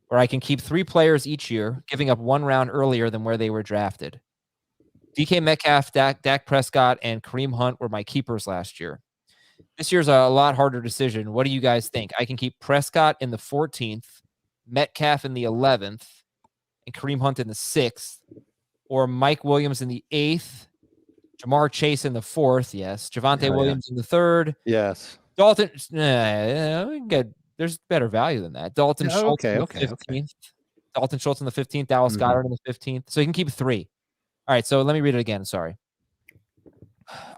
where I can keep 3 players each year, giving up 1 round earlier than where they were drafted. DK Metcalf, Dak Prescott, and Kareem Hunt were my keepers last year. This year's a lot harder decision. What do you guys think? I can keep Prescott in the 14th, Metcalf in the 11th, and Kareem Hunt in the 6th, or Mike Williams in the 8th, Jamar Chase in the 4th, yes, Javonte Williams in the 3rd. Yes. Dalton, there's better value than that. Dalton Schultz in the 15th. Dalton Schultz in the 15th, Dallas Goedert in the 15th. So you can keep 3. All right, so let me read it again. Sorry.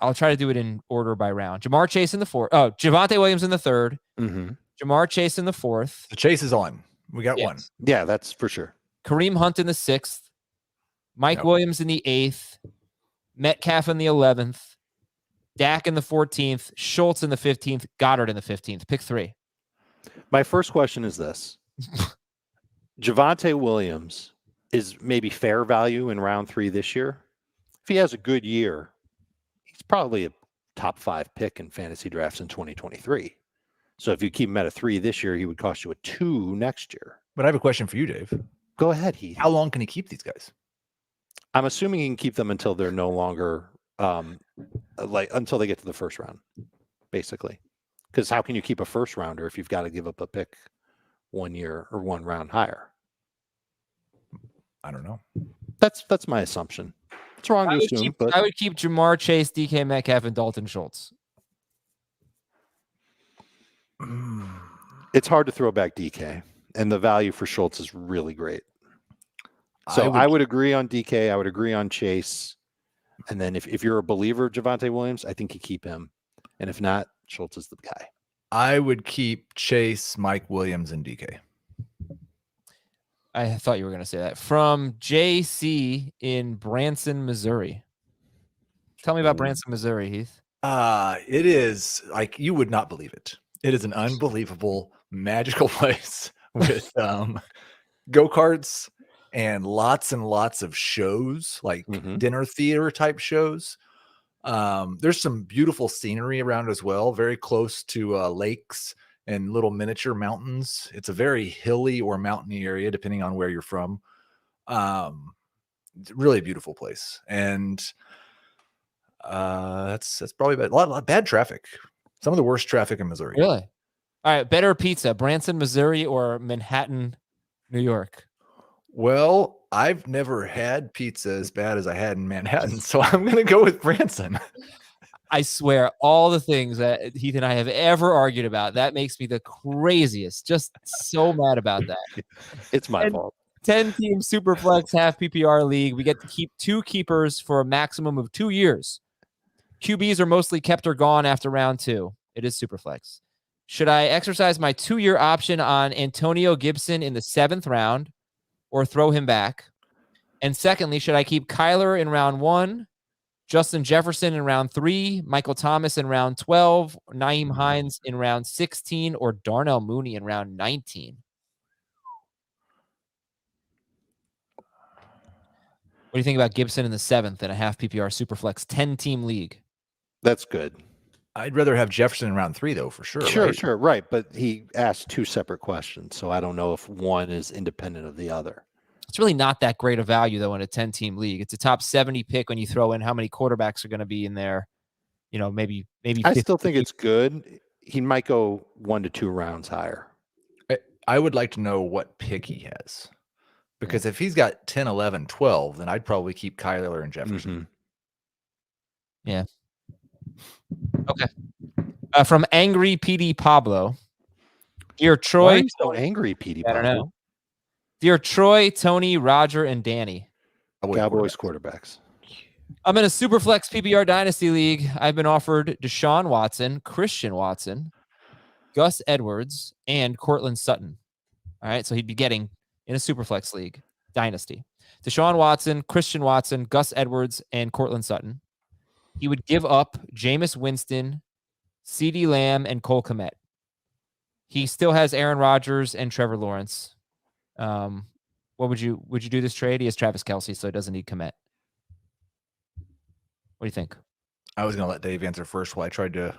I'll try to do it in order by round. Jamar Chase in the 4th. Oh, Javonte Williams in the 3rd. Jamar Chase in the 4th. The chase is on. We got one. Yeah, that's for sure. Kareem Hunt in the 6th. Mike Williams in the 8th. Metcalf in the 11th. Dak in the 14th. Schultz in the 15th. Goddard in the 15th. Pick 3. My first question is this. Javonte Williams is maybe fair value in round 3 this year. If he has a good year, he's probably a top 5 pick in fantasy drafts in 2023. So if you keep him at a 3 this year, he would cost you a 2 next year. But I have a question for you, Dave. Go ahead, Heath. How long can he keep these guys? I'm assuming he can keep them until they're no longer until they get to the first round, basically. Because how can you keep a first rounder if you've got to give up a pick 1 year or 1 round higher? I don't know. That's my assumption. It's wrong to assume, but I would keep Jamar Chase, DK Metcalf, and Dalton Schultz. It's hard to throw back DK, and the value for Schultz is really great. So I would agree on DK. I would agree on Chase. And then if you're a believer of Javonte Williams, I think you keep him. And if not, Schultz is the guy. I would keep Chase, Mike Williams, and DK. I thought you were going to say that. From JC in Branson, Missouri. Tell me about Branson, Missouri, Heath. It is like, you would not believe it. It is an unbelievable, magical place with go-karts and lots of shows, like dinner theater type shows. There's some beautiful scenery around as well, very close to lakes and little miniature mountains. It's a very hilly or mountainy area, depending on where you're from. Really beautiful place. And that's probably a lot of bad traffic. Some of the worst traffic in Missouri. Really? All right. Better pizza, Branson, Missouri, or Manhattan, New York? Well, I've never had pizza as bad as I had in Manhattan, so I'm going to go with Branson. I swear, all the things that Heath and I have ever argued about, that makes me the craziest. Just so mad about that. It's my fault. 10-team Superflex half PPR league. We get to keep 2 keepers for a maximum of 2 years. QBs are mostly kept or gone after round 2. It is Superflex. Should I exercise my 2-year option on Antonio Gibson in the 7th round or throw him back? And secondly, should I keep Kyler in round 1, Justin Jefferson in round 3, Michael Thomas in round 12, Nyheim Hines in round 16, or Darnell Mooney in round 19? What do you think about Gibson in the 7th in a half PPR Superflex 10-team league? That's good. I'd rather have Jefferson in round 3, though, for sure. Sure, right? sure, right. But he asked 2 separate questions, so I don't know if one is independent of the other. It's really not that great a value, though, in a 10-team league. It's a top 70 pick when you throw in how many quarterbacks are going to be in there. Maybe. I still think it's good. He might go 1 to 2 rounds higher. I would like to know what pick he has. Because if he's got 10, 11, 12, then I'd probably keep Kyler and Jefferson. Yeah. Okay. From Angry PD Pablo. Dear Troy. Why are you so angry, PD I don't Pablo? know. Dear Troy, Tony, Roger, and Danny. Cowboys quarterbacks. I'm in a Superflex PPR Dynasty League. I've been offered Deshaun Watson, Christian Watson, Gus Edwards, and Cortland Sutton. All right, so he'd be getting in a Superflex League Dynasty. Deshaun Watson, Christian Watson, Gus Edwards, and Cortland Sutton. He would give up Jameis Winston, CeeDee Lamb, and Cole Kmet. He still has Aaron Rodgers and Trevor Lawrence. Would you do this trade? He has Travis Kelce, so he doesn't need Kmet. What do you think? I was going to let Dave answer first while I tried to.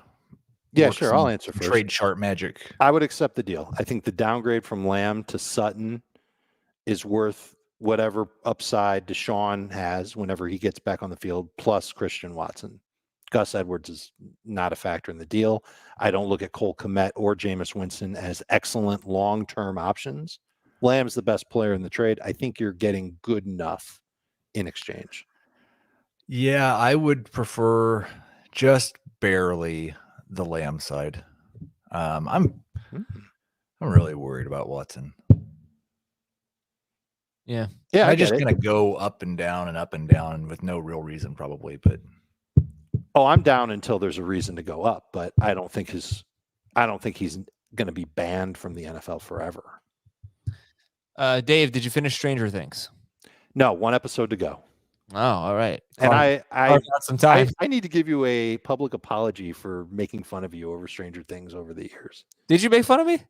Yeah, sure. I'll answer first. Trade chart magic. I would accept the deal. I think the downgrade from Lamb to Sutton is worth whatever upside Deshaun has whenever he gets back on the field, plus Christian Watson. Gus Edwards is not a factor in the deal. I don't look at Cole Kmet or Jameis Winston as excellent long-term options. Lamb's the best player in the trade. I think you're getting good enough in exchange. Yeah, I would prefer just barely the Lamb side. I'm really worried about Watson. Yeah. Yeah, I'm just going to go up and down with no real reason probably, but I'm down until there's a reason to go up, but I don't think he's going to be banned from the NFL forever. Dave, did you finish Stranger Things? No, 1 episode to go. Oh, all right. And I got some time. I need to give you a public apology for making fun of you over Stranger Things over the years. Did you make fun of me?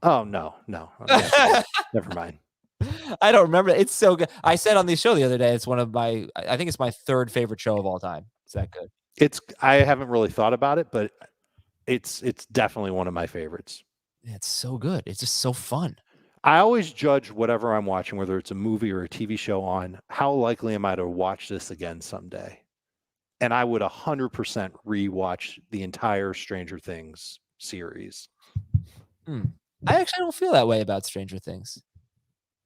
Oh, no. Never mind. I don't remember. It's so good. I said on the show the other day, it's I think it's my 3rd favorite show of all time. It's that good. I haven't really thought about it, but it's definitely one of my favorites. It's so good. It's just so fun. I always judge whatever I'm watching, whether it's a movie or a TV show, on how likely am I to watch this again someday. And I would 100% rewatch the entire Stranger Things series. I actually don't feel that way about Stranger Things.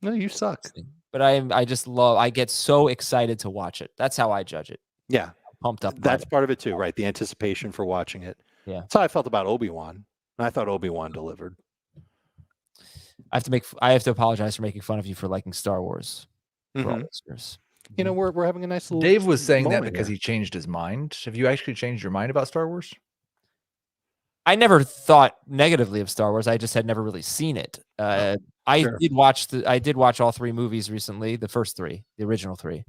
No, you suck. But I get so excited to watch it. That's how I judge it. Yeah. I'm pumped up. That's part of it too, right? The anticipation for watching it. Yeah. That's how I felt about Obi-Wan. I thought Obi-Wan delivered. I have to apologize for making fun of you for liking Star Wars. For all listeners. You know, we're having a nice little. Dave was saying that because he changed his mind. Have you actually changed your mind about Star Wars? I never thought negatively of Star Wars. I just had never really seen it. I did watch all 3 movies recently, the first 3, the original 3.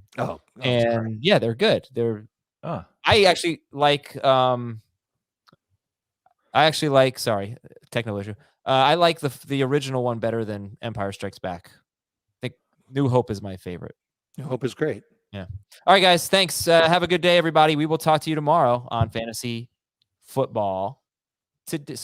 And yeah, they're good. I actually like sorry, technical issue. I like the original one better than Empire Strikes Back. I think New Hope is my favorite. New Hope is great. Yeah. All right, guys. Thanks. Have a good day, everybody. We will talk to you tomorrow on Fantasy Football. Sorry.